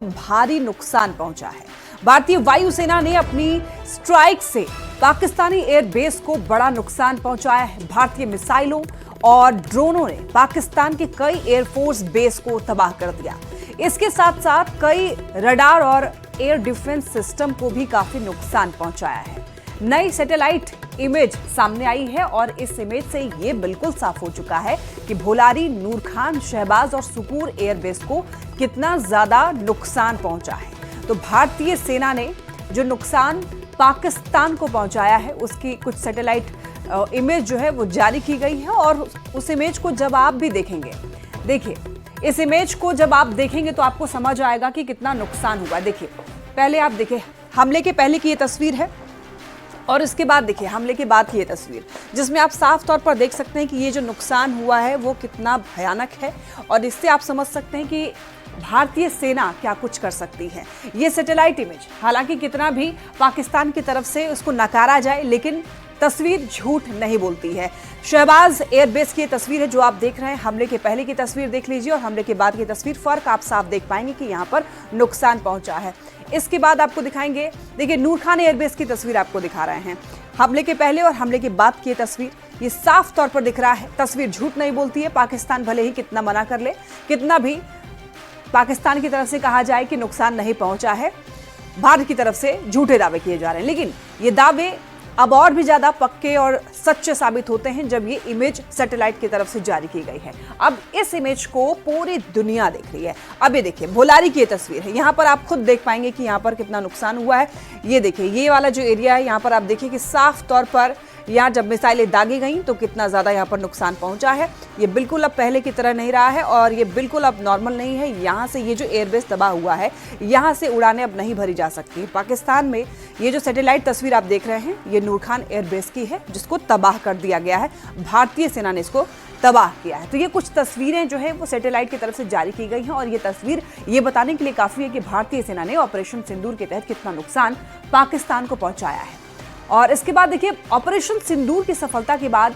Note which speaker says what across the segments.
Speaker 1: भारी नुकसान पहुंचा है। भारतीय वायुसेना ने अपनी स्ट्राइक से पाकिस्तानी एयरबेस को बड़ा नुकसान पहुंचाया है। भारतीय मिसाइलों और ड्रोनों ने पाकिस्तान के कई एयरफोर्स बेस को तबाह कर दिया। इसके साथ साथ कई रडार और एयर डिफेंस सिस्टम को भी काफी नुकसान पहुंचाया है। नई सैटेलाइट इमेज सामने आई है और इस इमेज से ये बिल्कुल साफ हो चुका है कि भोलारी, नूर खान, शहबाज और सुकूर एयरबेस को कितना ज्यादा नुकसान पहुंचा है। तो भारतीय सेना ने जो नुकसान पाकिस्तान को पहुंचाया है उसकी कुछ सैटेलाइट इमेज जो है वो जारी की गई है और उस इमेज को जब आप भी देखेंगे, देखिए इस इमेज को जब आप देखेंगे तो आपको समझ आएगा कि कितना नुकसान हुआ। देखिए पहले आप देखिए हमले के पहले की ये तस्वीर है और इसके बाद देखिए हमले के बाद की ये तस्वीर, जिसमें आप साफ तौर पर देख सकते हैं कि ये जो नुकसान हुआ है वो कितना भयानक है और इससे आप समझ सकते हैं कि भारतीय सेना क्या कुछ कर सकती है। ये सैटेलाइट इमेज हालांकि कितना भी पाकिस्तान की तरफ से उसको नकारा जाए लेकिन तस्वीर झूठ नहीं बोलती है। शहबाज एयरबेस की तस्वीर है जो आप देख रहे हैं। हमले के पहले की तस्वीर देख लीजिए और हमले के बाद की तस्वीर, फर्क आप साफ देख पाएंगे कि यहाँ पर नुकसान पहुंचा है। इसके बाद आपको दिखाएंगे, देखिए नूर खान एयरबेस की तस्वीर आपको दिखा रहे हैं। हमले के पहले और हमले के बाद की तस्वीर, ये साफ तौर पर दिख रहा है। तस्वीर झूठ नहीं बोलती है। पाकिस्तान भले ही कितना मना कर ले, कितना भी पाकिस्तान की तरफ से कहा जाए कि नुकसान नहीं पहुंचा है, भारत की तरफ से झूठे दावे किए जा रहे हैं, लेकिन ये दावे अब और भी ज्यादा पक्के और सच्चे साबित होते हैं जब ये इमेज सैटेलाइट की तरफ से जारी की गई है। अब इस इमेज को पूरी दुनिया देख रही है। अब ये देखिए भोलारी की तस्वीर है, यहाँ पर आप खुद देख पाएंगे कि यहाँ पर कितना नुकसान हुआ है। ये देखिए ये वाला जो एरिया है, यहाँ पर आप देखिए कि साफ तौर पर यहाँ जब मिसाइलें दागी गई तो कितना ज्यादा यहाँ पर नुकसान पहुंचा है। ये बिल्कुल अब पहले की तरह नहीं रहा है और ये बिल्कुल अब नॉर्मल नहीं है। यहाँ से ये जो एयरबेस तबाह हुआ है, यहाँ से उड़ानें अब नहीं भरी जा सकती। पाकिस्तान में ये जो सैटेलाइट तस्वीर आप देख रहे हैं, ये नूर खान एयरबेस की है जिसको तबाह कर दिया गया है। भारतीय सेना ने इसको तबाह किया है। तो ये कुछ तस्वीरें जो है वो सैटेलाइट की तरफ से जारी की गई हैं और ये तस्वीर ये बताने के लिए काफी है कि भारतीय सेना ने ऑपरेशन सिंदूर के तहत कितना नुकसान पाकिस्तान को पहुंचाया है। और इसके बाद देखिए ऑपरेशन सिंदूर की सफलता के बाद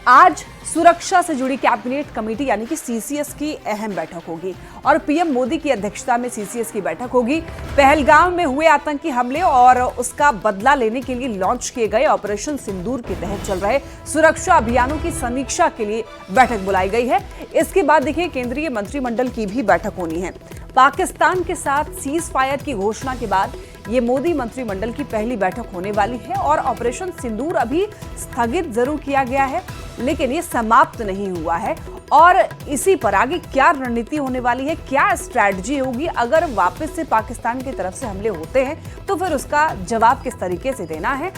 Speaker 1: आज सुरक्षा से जुड़ी कैबिनेट कमेटी यानी कि सीसीएस की अहम बैठक होगी और पीएम मोदी की अध्यक्षता में सीसीएस की बैठक होगी। पहलगाम में हुए आतंकी हमले और उसका बदला लेने के लिए लॉन्च किए गए ऑपरेशन सिंदूर के तहत चल रहे सुरक्षा अभियानों की समीक्षा के लिए बैठक बुलाई गई है। इसके बाद देखिए केंद्रीय मंत्रिमंडल की भी बैठक होनी है। पाकिस्तान के साथ सीज फायर की घोषणा के बाद ये मोदी मंत्रिमंडल की पहली बैठक होने वाली है और ऑपरेशन सिंदूर अभी स्थगित जरूर किया गया है लेकिन ये समाप्त नहीं हुआ है और इसी पर आगे क्या रणनीति होने वाली है, क्या स्ट्रैटेजी होगी, अगर वापस से पाकिस्तान की तरफ से हमले होते हैं तो फिर उसका जवाब किस तरीके से देना है।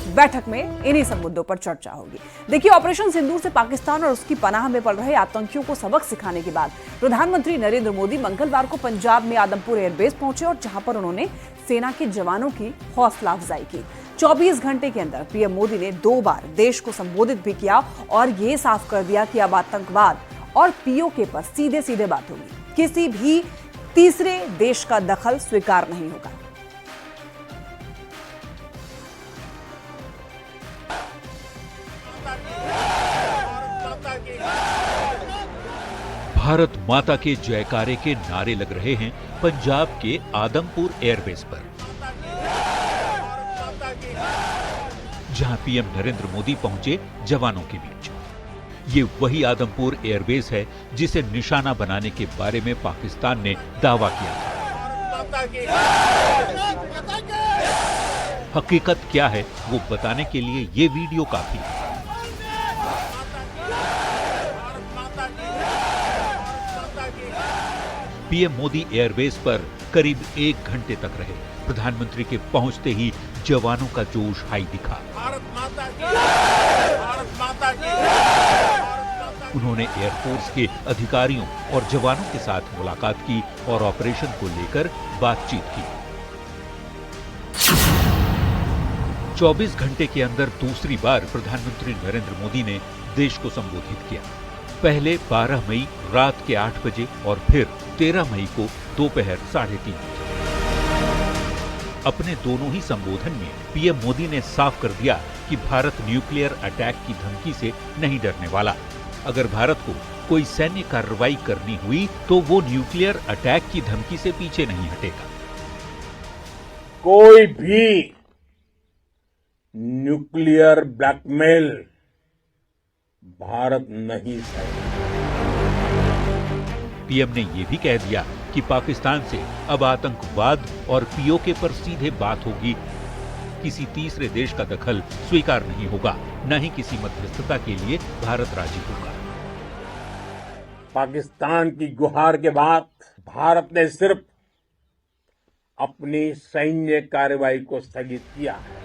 Speaker 1: बैठक में इन्हीं सब मुद्दों पर चर्चा होगी। देखिए ऑपरेशन सिंदूर से पाकिस्तान और उसकी पनाह में पड़ रहे आतंकियों को सबक सिखाने के बाद प्रधानमंत्री नरेंद्र मोदी मंगलवार को पंजाब में आदमपुर एयरबेस पहुंचे और जहां पर उन्होंने सेना के जवानों की हौसला अफजाई की। 24 घंटे के अंदर पीएम मोदी ने 2 बार देश को संबोधित भी किया और ये साफ कर दिया कि अब आतंकवाद और पीओके पर सीधे सीधे बात होगी, किसी भी तीसरे देश का दखल स्वीकार नहीं होगा।
Speaker 2: भारत माता के जयकारे के नारे लग रहे हैं पंजाब के आदमपुर एयरबेस पर, जहां पीएम नरेंद्र मोदी पहुंचे जवानों के बीच। ये वही आदमपुर एयरबेस है जिसे निशाना बनाने के बारे में पाकिस्तान ने दावा किया था। हकीकत क्या है वो बताने के लिए ये वीडियो काफी है। पीएम मोदी एयरबेस पर करीब 1 घंटे तक रहे। प्रधानमंत्री के पहुंचते ही जवानों का जोश हाई दिखा। उन्होंने एयरफोर्स के अधिकारियों और जवानों के साथ मुलाकात की और ऑपरेशन को लेकर बातचीत की। 24 घंटे के अंदर दूसरी बार प्रधानमंत्री नरेंद्र मोदी ने देश को संबोधित किया। पहले 12 मई रात के 8 बजे और फिर 13 मई को दोपहर 3:30 बजे। अपने दोनों ही संबोधन में पीएम मोदी ने साफ कर दिया कि भारत न्यूक्लियर अटैक की धमकी से नहीं डरने वाला। अगर भारत को कोई सैन्य कार्रवाई करनी हुई तो वो न्यूक्लियर अटैक की धमकी से पीछे नहीं हटेगा।
Speaker 3: कोई भी न्यूक्लियर ब्लैकमेल भारत नहीं सहेगा।
Speaker 2: पीएम ने ये भी कह दिया कि पाकिस्तान से अब आतंकवाद और पीओके पर सीधे बात होगी। किसी तीसरे देश का दखल स्वीकार नहीं होगा, न ही किसी मध्यस्थता के लिए भारत राजी होगा।
Speaker 3: पाकिस्तान की गुहार के बाद भारत ने सिर्फ अपनी सैन्य कार्रवाई को स्थगित किया है।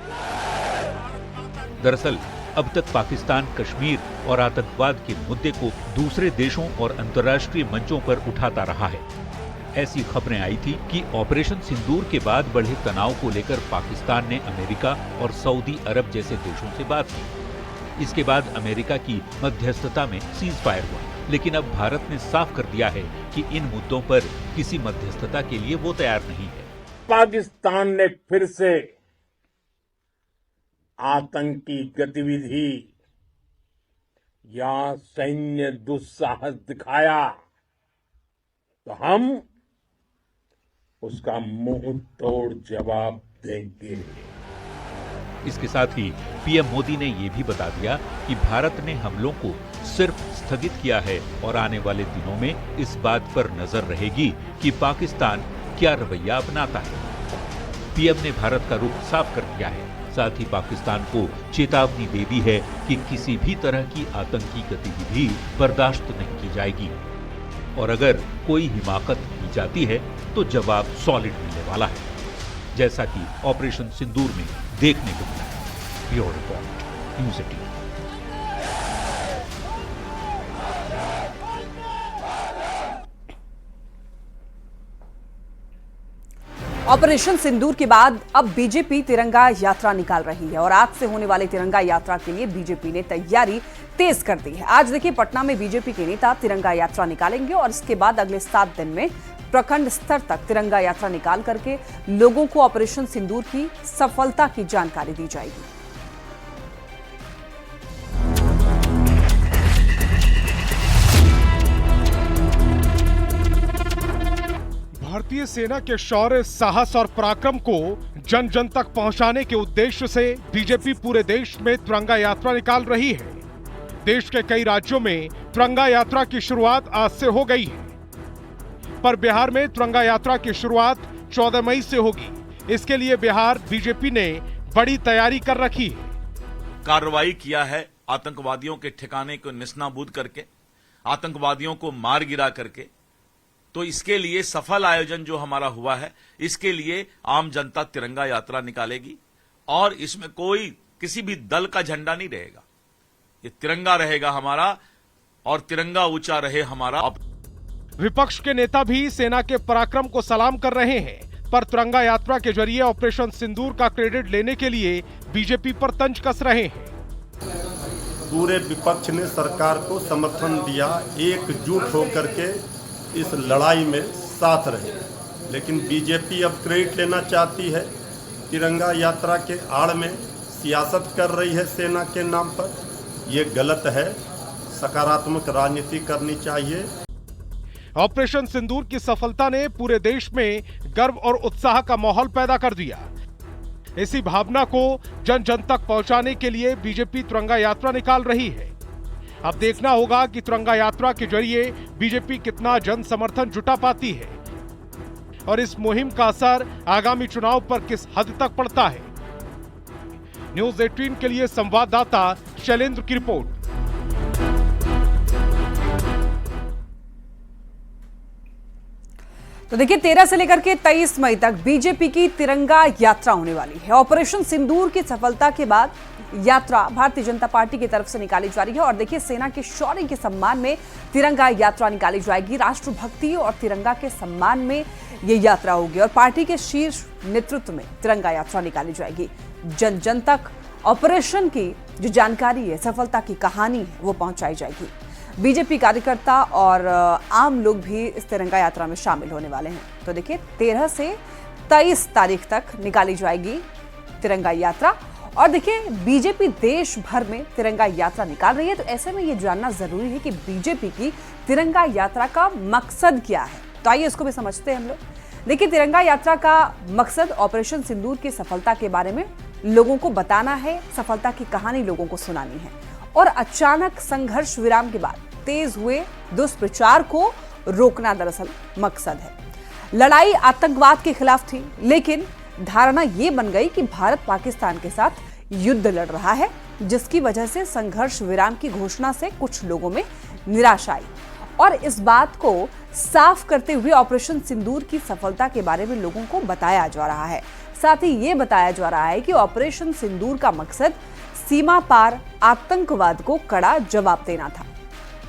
Speaker 2: दरअसल अब तक पाकिस्तान कश्मीर और आतंकवाद के मुद्दे को दूसरे देशों और अंतर्राष्ट्रीय मंचों पर उठाता रहा है। ऐसी खबरें आई थी कि ऑपरेशन सिंदूर के बाद बढ़े तनाव को लेकर पाकिस्तान ने अमेरिका और सऊदी अरब जैसे देशों से बात की। इसके बाद अमेरिका की मध्यस्थता में सीज फायर हुआ, लेकिन अब भारत ने साफ कर दिया है कि इन मुद्दों पर किसी मध्यस्थता के लिए वो तैयार नहीं है।
Speaker 3: पाकिस्तान ने फिर से आतंकी गतिविधि या सैन्य दुस्साहस दिखाया तो हम उसका मुंह तोड़ जवाब देंगे।
Speaker 2: इसके साथ ही पीएम मोदी ने ये भी बता दिया कि भारत ने हमलों को सिर्फ स्थगित किया है और आने वाले दिनों में इस बात पर नजर रहेगी कि पाकिस्तान क्या रवैया अपनाता है। पीएम ने भारत का रुख साफ कर दिया है, साथ ही पाकिस्तान को चेतावनी दे दी है कि किसी भी तरह की आतंकी गतिविधि बर्दाश्त नहीं की जाएगी और अगर कोई हिमाकत की जाती है तो जवाब सॉलिड मिलने वाला है, जैसा कि ऑपरेशन सिंदूर में देखने को मिला है। Bureau report, news 18।
Speaker 1: ऑपरेशन सिंदूर के बाद अब बीजेपी तिरंगा यात्रा निकाल रही है और आज से होने वाली तिरंगा यात्रा के लिए बीजेपी ने तैयारी तेज कर दी है। आज देखिए पटना में बीजेपी के नेता तिरंगा यात्रा निकालेंगे और इसके बाद अगले 7 दिन में प्रखंड स्तर तक तिरंगा यात्रा निकाल करके लोगों को ऑपरेशन सिंदूर की सफलता की जानकारी दी जाएगी।
Speaker 4: भारतीय सेना के शौर्य, साहस और पराक्रम को जन जन तक पहुंचाने के उद्देश्य से बीजेपी पूरे देश में तिरंगा यात्रा निकाल रही है। देश के कई राज्यों में तिरंगा यात्रा की शुरुआत आज से हो गई है, पर बिहार में तिरंगा यात्रा की शुरुआत 14 मई से होगी। इसके लिए बिहार बीजेपी ने बड़ी तैयारी कर रखी है।
Speaker 5: कार्रवाई किया है आतंकवादियों के ठिकाने को निस्नाबूद करके, आतंकवादियों को मार गिरा करके। तो इसके लिए सफल आयोजन जो हमारा हुआ है, इसके लिए आम जनता तिरंगा यात्रा निकालेगी और इसमें कोई किसी भी दल का झंडा नहीं रहेगा। ये तिरंगा रहेगा हमारा और तिरंगा ऊंचा रहे हमारा।
Speaker 4: विपक्ष के नेता भी सेना के पराक्रम को सलाम कर रहे हैं, पर तिरंगा यात्रा के जरिए ऑपरेशन सिंदूर का क्रेडिट लेने के लिए बीजेपी पर तंज कस रहे हैं।
Speaker 6: पूरे विपक्ष ने सरकार को समर्थन दिया, एकजुट होकर के इस लड़ाई में साथ रहे, लेकिन बीजेपी अब क्रेडिट लेना चाहती है। तिरंगा यात्रा के आड़ में सियासत कर रही है सेना के नाम पर। ये गलत है, सकारात्मक राजनीति करनी चाहिए।
Speaker 4: ऑपरेशन सिंदूर की सफलता ने पूरे देश में गर्व और उत्साह का माहौल पैदा कर दिया। इसी भावना को जन जन तक पहुंचाने के लिए बीजेपी तिरंगा यात्रा निकाल रही है। अब देखना होगा कि तिरंगा यात्रा के जरिए बीजेपी कितना जन समर्थन जुटा पाती है और इस मुहिम का असर आगामी चुनाव पर किस हद तक पड़ता है। न्यूज़ 18 के लिए संवाददाता शैलेंद्र की रिपोर्ट।
Speaker 1: तो देखिए 13 से लेकर के 23 मई तक बीजेपी की तिरंगा यात्रा होने वाली है। ऑपरेशन सिंदूर की सफलता के बाद यात्रा भारतीय जनता पार्टी की तरफ से निकाली जा रही है और देखिए सेना के शौर्य के सम्मान में तिरंगा यात्रा निकाली जाएगी। राष्ट्रभक्ति और तिरंगा के सम्मान में ये यात्रा होगी और पार्टी के शीर्ष नेतृत्व में तिरंगा यात्रा निकाली जाएगी। जन जन तक ऑपरेशन की जो जानकारी है, सफलता की कहानी है, वो पहुंचाई जाएगी। बीजेपी कार्यकर्ता और आम लोग भी इस तिरंगा यात्रा में शामिल होने वाले हैं। तो देखिए 13 से 23 तारीख तक निकाली जाएगी तिरंगा यात्रा और देखिए, बीजेपी देश भर में तिरंगा यात्रा निकाल रही है, तो ऐसे में ये जानना जरूरी है कि बीजेपी की तिरंगा यात्रा का मकसद क्या है। तो आइए इसको भी समझते हैं हम लोग। देखिए, तिरंगा यात्रा का मकसद ऑपरेशन सिंदूर की सफलता के बारे में लोगों को बताना है, सफलता की कहानी लोगों को सुनानी है और अचानक संघर्ष विराम के बाद तेज हुए दुष्प्रचार को रोकना दरअसल मकसद है। लड़ाई आतंकवाद के खिलाफ थी, लेकिन धारणा यह बन गई कि भारत पाकिस्तान के साथ युद्ध लड़ रहा है, जिसकी वजह से संघर्ष विराम की घोषणा से कुछ लोगों में निराशा आई और इस बात को साफ करते हुए ऑपरेशन सिंदूर की सफलता के बारे में लोगों को बताया जा रहा है। साथ ही ये बताया जा रहा है कि ऑपरेशन सिंदूर का मकसद सीमा पार आतंकवाद को कड़ा जवाब देना था।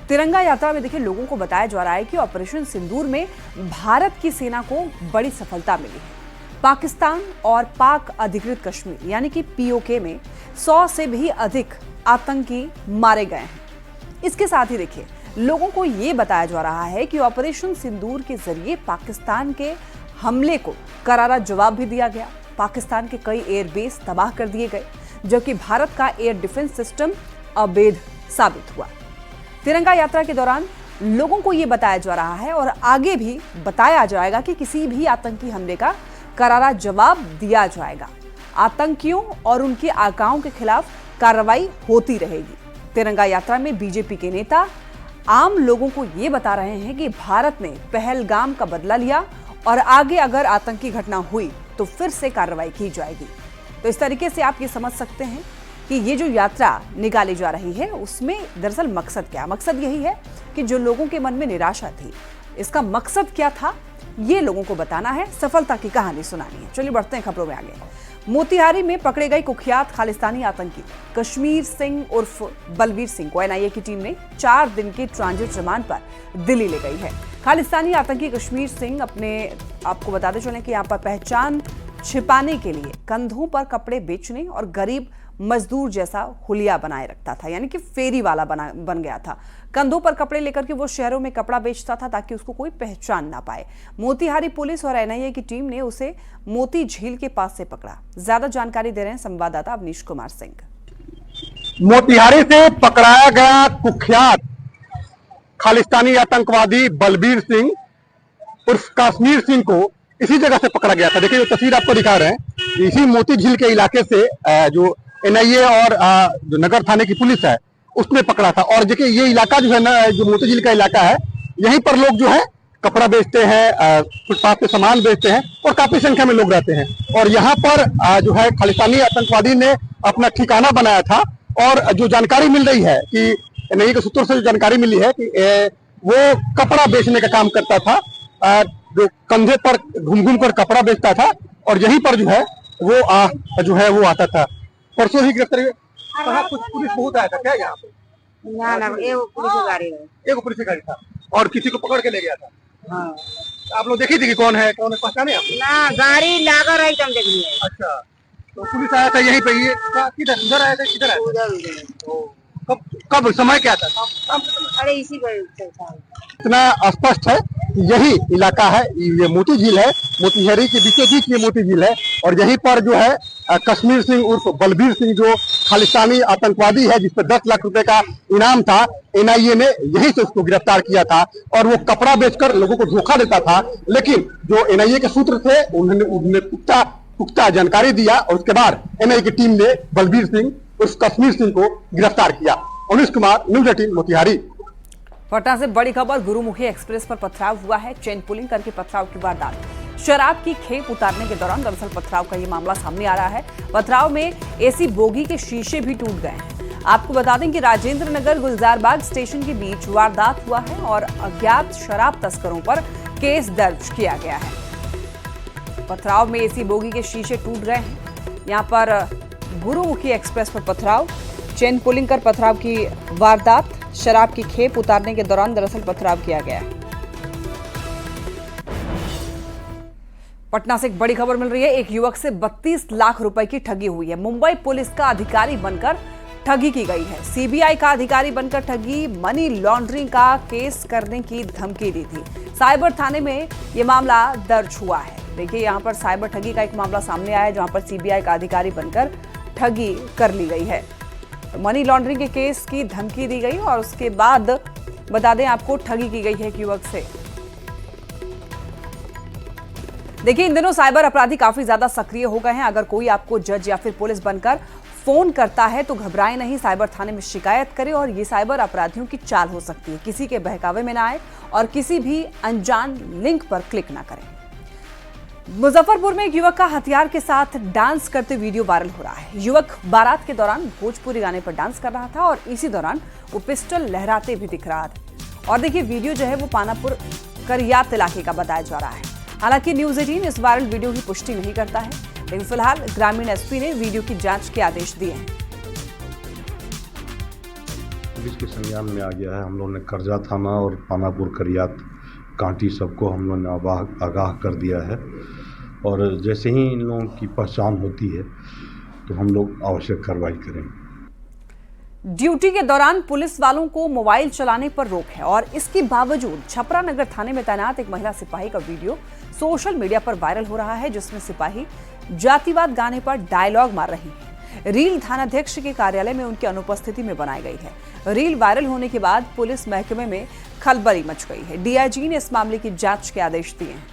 Speaker 1: तिरंगा यात्रा में देखिए, लोगों को बताया जा रहा है कि ऑपरेशन सिंदूर में भारत की सेना को बड़ी सफलता मिली है। पाकिस्तान और पाक अधिकृत कश्मीर यानी कि पीओके में 100 से भी अधिक आतंकी मारे गए हैं। इसके साथ ही देखिए, लोगों को यह बताया जा रहा है कि ऑपरेशन सिंदूर के जरिए पाकिस्तान के हमले को करारा जवाब भी दिया गया। पाकिस्तान के कई एयरबेस तबाह कर दिए गए, जबकि भारत का एयर डिफेंस सिस्टम अवैध साबित हुआ। तिरंगा यात्रा के दौरान लोगों को यह बताया जा रहा है और आगे भी बताया जाएगा कि किसी भी आतंकी हमले का करारा जवाब दिया जाएगा। आतंकियों और उनके आकाओं के खिलाफ कार्रवाई होती रहेगी। तिरंगा यात्रा में बीजेपी के नेता आम लोगों को यह बता रहे हैं कि भारत ने पहलगाम का बदला लिया और आगे अगर आतंकी घटना हुई तो फिर से कार्रवाई की जाएगी। तो इस तरीके से आप ये समझ सकते हैं कि ये जो यात्रा निकाली जा रही है उसमें दरअसल मकसद क्या? मकसद यही है कि जो लोगों के मन में निराशा थी, इसका मकसद क्या था, ये लोगों को बताना है, सफलता की कहानी सुनानी है। चलिए बढ़ते हैं खबरों में आगे। मोतिहारी में पकड़े गए कुख्यात खालिस्तानी आतंकी कश्मीर सिंह उर्फ बलबीर सिंह को एनआईए की टीम ने 4 दिन के ट्रांजिट रिमांड पर दिल्ली ले गई है। खालिस्तानी आतंकी कश्मीर सिंह आपको बताते चलें कि यहाँ पर पहचान छिपाने के लिए कंधों पर कपड़े बेचने और गरीब मजदूर जैसा हुलिया बनाए रखता था, यानी कि फेरी वाला बन गया था। कंधों पर कपड़े लेकर के वो शहरों में कपड़ा बेचता था ताकि उसको कोई पहचान ना पाए। मोतिहारी पुलिस और एनआईए की टीम ने उसे मोती झील के पास से पकड़ा। ज्यादा जानकारी दे रहे हैं संवाददाता अवनीश कुमार सिंह।
Speaker 7: मोतिहारी से पकड़ाया गया कुख्यात खालिस्तानी आतंकवादी बलबीर सिंह उर्फ कश्मीर सिंह को इसी जगह से पकड़ा गया था। देखिए, जो तस्वीर आपको दिखा रहे हैं, इसी मोती झील के इलाके से जो एनआईए और जो नगर थाने की पुलिस है उसने पकड़ा था। और देखिए, ये इलाका जो है ना, जो मोती झील का इलाका है, यहीं पर लोग जो है कपड़ा बेचते हैं, फुटपाथ पे सामान बेचते हैं और काफी संख्या में लोग रहते हैं। और यहाँ पर जो है खालिस्तानी आतंकवादी ने अपना ठिकाना बनाया था। और जो जानकारी मिल रही है कि एनआईए के सूत्रों से जो जानकारी मिली है कि वो कपड़ा बेचने का काम करता था, जो कंधे पर घूम कर कपड़ा बेचता था और यहीं पर जो है वो आता था। परसों ही गिरफ्तारी कहा, कुछ पुलिस बहुत आया था क्या यहाँ पे?
Speaker 8: ना एगो
Speaker 7: पुलिस गाड़ी था और किसी को पकड़ के ले गया था।
Speaker 8: हाँ।
Speaker 7: आप लोग देखी थी कि कौन है पहचाने आप?
Speaker 8: ना, गाड़ी लाकर आई तुम देख लिए।
Speaker 7: अच्छा, तो पुलिस आया था यहीं पे? ये किधर उधर आया था, किधर आया था? कब समय क्या था?
Speaker 8: अरे इसी पर
Speaker 7: इतना स्पष्ट है कि यही इलाका है, ये मोती झील है, मोतिहारी के बीचों बीच ये मोती झील है। और यहीं पर जो है कश्मीर सिंह उर्फ बलबीर सिंह जो खालिस्तानी आतंकवादी है, जिस पर 10 लाख रुपए का इनाम था, एनआईए ने यहीं से उसको गिरफ्तार किया था। और वो कपड़ा बेचकर लोगों को धोखा देता था। लेकिन जो एनआईए के सूत्र थे उन्होंने पुख्ता जानकारी दिया और उसके बाद एनआईए की टीम ने बलबीर सिंह उर्फ कश्मीर सिंह को गिरफ्तार किया। अवनीश कुमार, न्यूज़ 18 मोतिहारी।
Speaker 1: पटना से बड़ी खबर, गुरुमुखी एक्सप्रेस पर पथराव हुआ है। चेन पुलिंग करके पथराव की वारदात। शराब की खेप उतारने के दौरान दरअसल पथराव का ये मामला सामने आ रहा है। पथराव में एसी बोगी के शीशे भी टूट गए हैं। आपको बता दें कि राजेंद्र नगर गुलजारबाग स्टेशन के बीच वारदात हुआ है और अज्ञात शराब तस्करों पर केस दर्ज किया गया है। पथराव में एसी बोगी के शीशे टूट गए हैं। यहाँ पर गुरुमुखी एक्सप्रेस पर पथराव, चेन पुलिंग कर पथराव की वारदात। शराब की खेप उतारने के दौरान दरअसल पथराव किया गया है। पटना से एक बड़ी खबर मिल रही है। एक युवक से 32 लाख रुपए की ठगी हुई है। मुंबई पुलिस का अधिकारी बनकर ठगी की गई है। सीबीआई का अधिकारी बनकर ठगी, मनी लॉन्ड्रिंग का केस करने की धमकी दी थी। साइबर थाने में यह मामला दर्ज हुआ है। देखिए, यहाँ पर साइबर ठगी का एक मामला सामने आया है, जहां पर सीबीआई का अधिकारी बनकर ठगी कर ली गई है। मनी लॉन्ड्रिंग के केस की धमकी दी गई और उसके बाद बता दें आपको ठगी की गई है एक युवक से। देखिए, इन दिनों साइबर अपराधी काफी ज्यादा सक्रिय हो गए हैं। अगर कोई आपको जज या फिर पुलिस बनकर फोन करता है तो घबराएं नहीं, साइबर थाने में शिकायत करें। और ये साइबर अपराधियों की चाल हो सकती है, किसी के बहकावे में ना आए और किसी भी अनजान लिंक पर क्लिक ना करें। मुजफ्फरपुर में एक युवक का हथियार के साथ डांस करते वीडियो वायरल हो रहा है। युवक बारात के दौरान भोजपुरी गाने पर डांस कर रहा था और इसी दौरान वो पिस्टल लहराते भी दिख रहा था। और देखिए, वीडियो जो है वो पानापुर करियात इलाके का बताया जा रहा है। हालांकि न्यूज़ 18 इस वायरल वीडियो की पुष्टि नहीं करता है, लेकिन फिलहाल ग्रामीण एसपी ने वीडियो की जांच के आदेश दिए हैं।
Speaker 9: पुलिस के संज्ञान में आ गया है। हम लोगों ने करजा थाना और पानापुर करियात कांटी सबको हम लोगों ने आगाह कर दिया है और जैसे ही इन लोगों की पहचान होती है तो हम लोग आवश्यक कार्रवाई करेंगे।
Speaker 1: ड्यूटी के दौरान पुलिस वालों को मोबाइल चलाने पर रोक है और इसके बावजूद छपरा नगर थाने में तैनात एक महिला सिपाही का वीडियो सोशल मीडिया पर वायरल हो रहा है, जिसमें सिपाही जातिवाद गाने पर डायलॉग मार रही है। रील थानाध्यक्ष के कार्यालय में उनकी अनुपस्थिति में बनाई गई है। रील वायरल होने के बाद पुलिस महकमे में खलबली मच गई है। डीआईजी ने इस मामले की जांच के आदेश दिए हैं।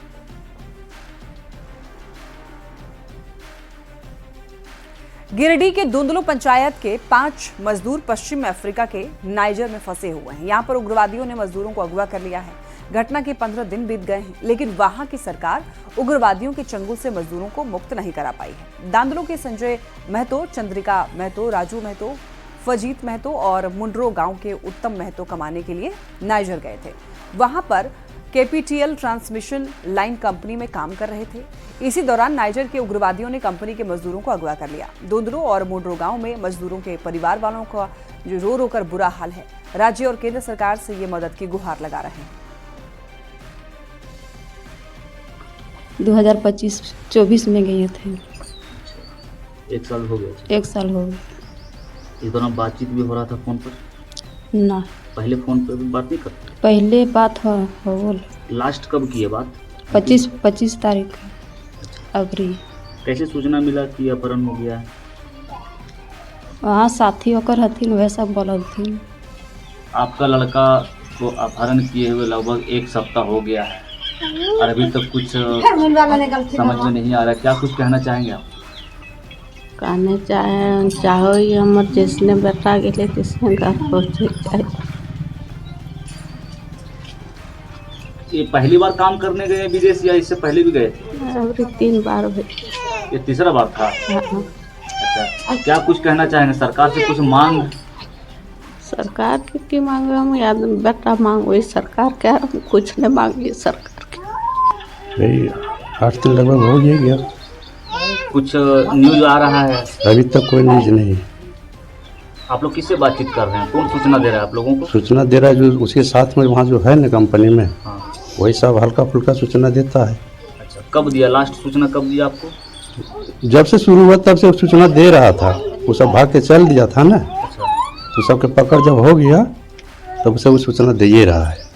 Speaker 1: गिरिडीह के धुंधलू पंचायत के 5 मजदूर पश्चिम अफ्रीका के नाइजर में फंसे हुए हैं। यहां पर उग्रवादियों ने मजदूरों को अगवा कर लिया है। घटना के 15 दिन बीत गए हैं, लेकिन वहां की सरकार उग्रवादियों के चंगुल से मजदूरों को मुक्त नहीं करा पाई है। दांदलो के संजय महतो, चंद्रिका महतो, राजू महतो, फजीत महतो और मुंड्रो गांव के उत्तम महतो कमाने के लिए नाइजर गए थे। वहां पर केपीटीएल ट्रांसमिशन लाइन कंपनी में काम कर रहे थे। इसी दौरान नाइजर के उग्रवादियों ने कंपनी के मजदूरों को अगवा कर लिया। धुंधलू और मुंड्रो गांव में मजदूरों के परिवार वालों का जो रो रो कर बुरा हाल है। राज्य और केंद्र सरकार से ये मदद की गुहार लगा रहे हैं।
Speaker 10: 2025-24 में गए थे।
Speaker 11: 1 साल हो गया।
Speaker 10: 1 साल हो गया।
Speaker 11: इस दौरान बातचीत भी हो रहा था फोन पर?
Speaker 10: ना,
Speaker 11: पहले फोन पर भी बात नहीं करते?
Speaker 10: पहले बात हो बोल।
Speaker 11: लास्ट कब की है बात?
Speaker 10: 25 तारीख अप्रैल।
Speaker 11: कैसे सूचना मिला कि अपहरण हो गया है?
Speaker 10: वहाँ साथी होकर हथिन वैसा बोलल थी।
Speaker 11: आपका लड़का को अपहरण किए हुए लगभग 1 सप्ताह हो गया है और अभी तक कुछ समझ में नहीं आ रहा। क्या कुछ कहना चाहेंगे आप?
Speaker 10: कहने चाहो ये हमर जिसने बेटा गए तिसने घर पहुँचे जाए।
Speaker 11: ये पहली बार काम करने गए विदेश या इससे पहले भी गए?
Speaker 10: अभी 3 बार हुए।
Speaker 11: ये तीसरा बार था?
Speaker 10: हाँ।
Speaker 11: अच्छा, क्या कुछ कहना चाहेंगे? सरकार से कुछ मांग?
Speaker 10: सरकार की मांग हम याद बेटा मांग वही सरकार क्या, हम कुछ नहीं मांगी सरकार की।
Speaker 9: 8 दिन लगभग हो गया।
Speaker 11: कुछ न्यूज आ रहा है?
Speaker 9: अभी तक कोई न्यूज नहीं।
Speaker 11: आप लोग किससे बातचीत कर रहे हैं? कौन सूचना दे रहा है आप लोगों को?
Speaker 9: सूचना दे रहा है जो उसके साथ में वहाँ जो है ना कंपनी में,
Speaker 11: हाँ।
Speaker 9: वही सब हल्का फुल्का सूचना देता है।
Speaker 11: अच्छा, कब दिया? लास्ट सूचना कब दिया आपको?
Speaker 9: जब से शुरू हुआ तब से सूचना दे रहा था। वो सब भाग के चल दिया था ना।
Speaker 11: अच्छा।
Speaker 9: तो सबके पकड़ जब हो गया तब से वो सूचना दे ही रहा है।